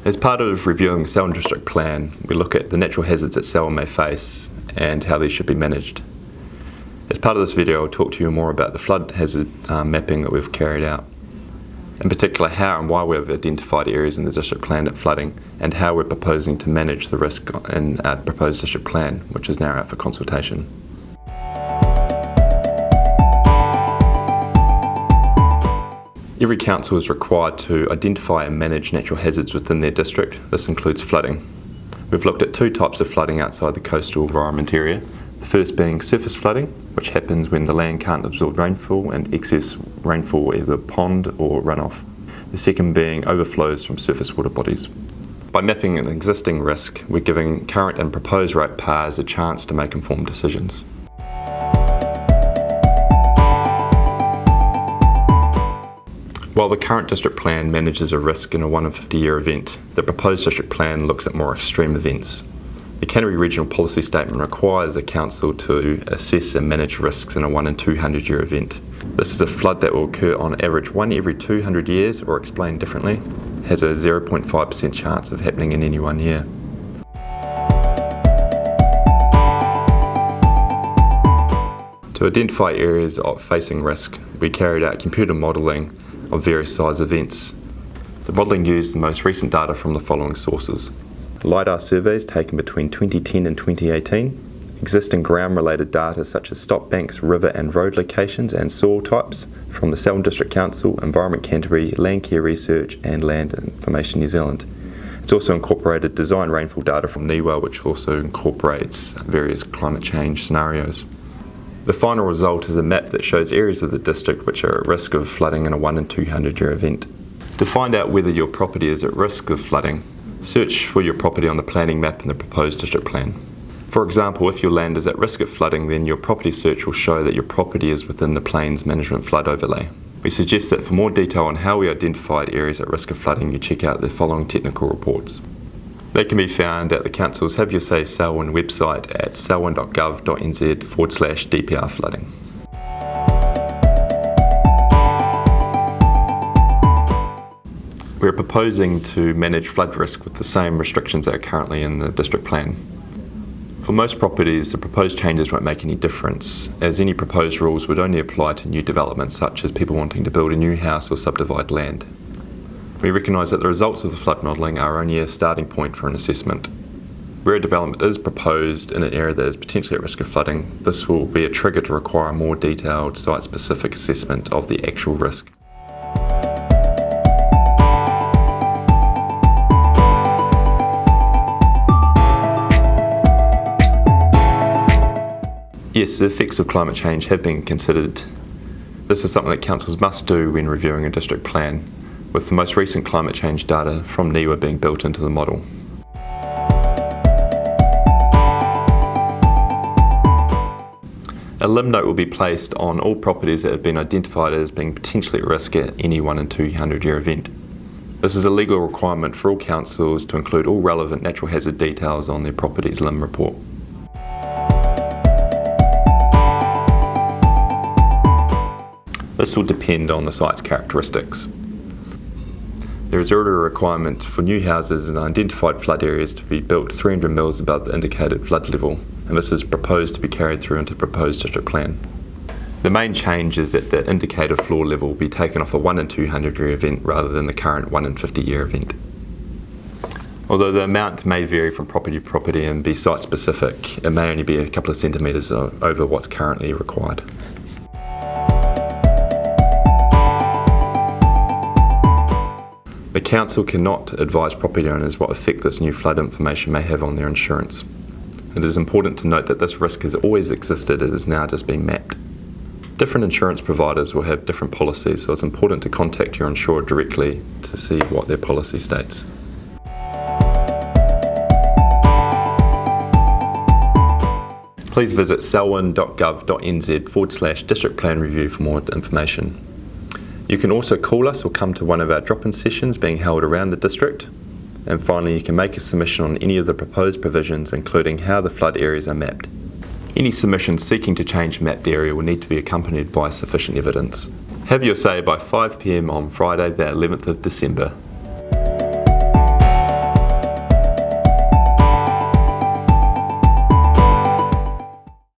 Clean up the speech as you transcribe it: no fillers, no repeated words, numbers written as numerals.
As part of reviewing the Selwyn District Plan, we look at the natural hazards that Selwyn may face and how these should be managed. As part of this video, I'll talk to you more about the flood hazard mapping that we've carried out. In particular, how and why we've identified areas in the district plan at flooding, and how we're proposing to manage the risk in our proposed district plan, which is now out for consultation. Every council is required to identify and manage natural hazards within their district. This includes flooding. We've looked at two types of flooding outside the coastal environment area. The first being surface flooding, which happens when the land can't absorb rainfall and excess rainfall either pond or runoff. The second being overflows from surface water bodies. By mapping an existing risk, we're giving current and proposed ratepayers a chance to make informed decisions. While the current district plan manages a risk in a 1 in 50 year event, the proposed district plan looks at more extreme events. The Canterbury Regional Policy Statement requires the council to assess and manage risks in a 1 in 200 year event. This is a flood that will occur on average 1 every 200 years, or explained differently, has a 0.5% chance of happening in any 1 year. To identify areas of facing risk, we carried out computer modelling of various size events. The modelling used the most recent data from the following sources: LiDAR surveys taken between 2010 and 2018, existing ground-related data such as stop banks, river and road locations and soil types from the Selwyn District Council, Environment Canterbury, Landcare Research and Land Information New Zealand. It's also incorporated design rainfall data from NIWA, which also incorporates various climate change scenarios. The final result is a map that shows areas of the district which are at risk of flooding in a 1 in 200 year event. To find out whether your property is at risk of flooding, search for your property on the planning map in the proposed district plan. For example, if your land is at risk of flooding, then your property search will show that your property is within the Plains Management Flood Overlay. We suggest that for more detail on how we identified areas at risk of flooding, you check out the following technical reports. They can be found at the Council's Have Your Say Selwyn website at selwyn.gov.nz/DPR flooding. We're proposing to manage flood risk with the same restrictions that are currently in the district plan. For most properties, the proposed changes won't make any difference, as any proposed rules would only apply to new developments such as people wanting to build a new house or subdivide land. We recognise that the results of the flood modelling are only a starting point for an assessment. Where a development is proposed in an area that is potentially at risk of flooding, this will be a trigger to require a more detailed site-specific assessment of the actual risk. Yes, the effects of climate change have been considered. This is something that councils must do when reviewing a district plan, with the most recent climate change data from NIWA being built into the model. A limb note will be placed on all properties that have been identified as being potentially at risk at any 1 in 200 year event. This is a legal requirement for all councils to include all relevant natural hazard details on their property's limb report. This will depend on the site's characteristics. There is already a requirement for new houses in identified flood areas to be built 300 mils above the indicated flood level, and this is proposed to be carried through into the proposed district plan. The main change is that the indicated floor level will be taken off a 1 in 200 year event rather than the current 1 in 50 year event. Although the amount may vary from property to property and be site specific, it may only be a couple of centimetres over what's currently required. The council cannot advise property owners what effect this new flood information may have on their insurance. It is important to note that this risk has always existed, it is now just being mapped. Different insurance providers will have different policies, so it's important to contact your insurer directly to see what their policy states. Please visit selwyn.gov.nz/district plan review for more information. You can also call us or come to one of our drop-in sessions being held around the district. And finally, you can make a submission on any of the proposed provisions, including how the flood areas are mapped. Any submission seeking to change mapped area will need to be accompanied by sufficient evidence. Have your say by 5 p.m. on Friday, the 11th of December.